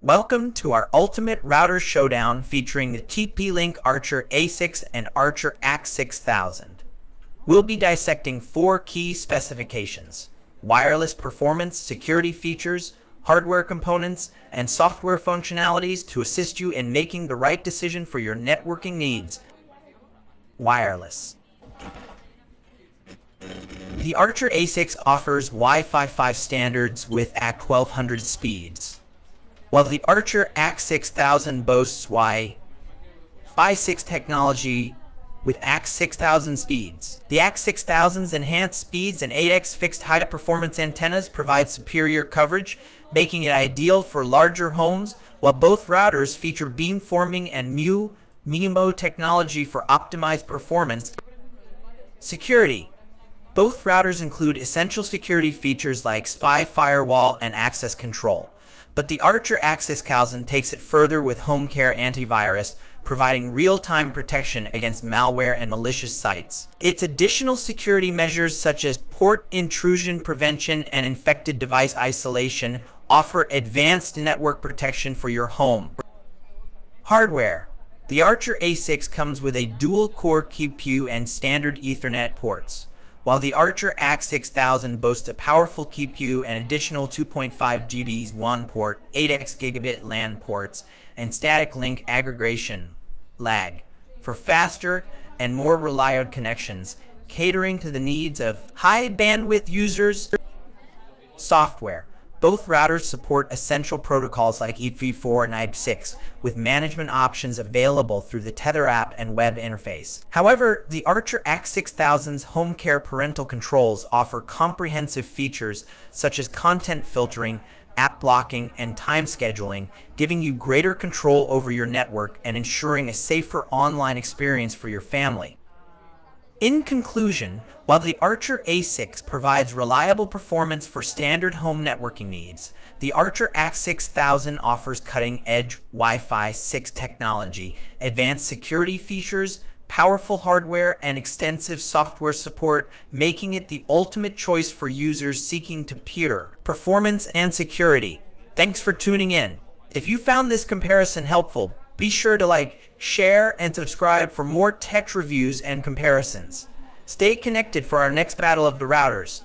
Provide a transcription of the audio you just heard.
Welcome to our ultimate router showdown featuring the TP-Link Archer A6 and Archer AX6000. We'll be dissecting four key specifications: wireless performance, security features, hardware components, and software functionalities to assist you in making the right decision for your networking needs. Wireless. The Archer A6 offers Wi-Fi 5 standards with AX1200 speeds, while the Archer AX6000 boasts Wi-Fi 6 technology with AX6000 speeds. The AX6000's enhanced speeds and 8x fixed high-performance antennas provide superior coverage, making it ideal for larger homes, while both routers feature beamforming and MIMO technology for optimized performance. Security. Both routers include essential security features like spy firewall and access control, but the Archer AX6000 takes it further with HomeCare antivirus, providing real-time protection against malware and malicious sites. Its additional security measures such as port intrusion prevention and infected device isolation offer advanced network protection for your home. Hardware. The Archer A6 comes with a dual-core CPU and standard Ethernet ports, while the Archer AX6000 boasts a powerful CPU and additional 2.5 GBs WAN port, 8x gigabit LAN ports, and static link aggregation (lag) for faster and more reliable connections, catering to the needs of high-bandwidth users. Software. Both routers support essential protocols like IPv4 and IP6, with management options available through the Tether app and web interface. However, the Archer AX6000's HomeCare parental controls offer comprehensive features such as content filtering, app blocking, and time scheduling, giving you greater control over your network and ensuring a safer online experience for your family. In conclusion, while the Archer A6 provides reliable performance for standard home networking needs, the Archer AX6000 offers cutting-edge Wi-Fi 6 technology, advanced security features, powerful hardware, and extensive software support, making it the ultimate choice for users seeking pure performance and security. Thanks for tuning in. If you found this comparison helpful, be sure to like, share, and subscribe for more tech reviews and comparisons. Stay connected for our next battle of the routers.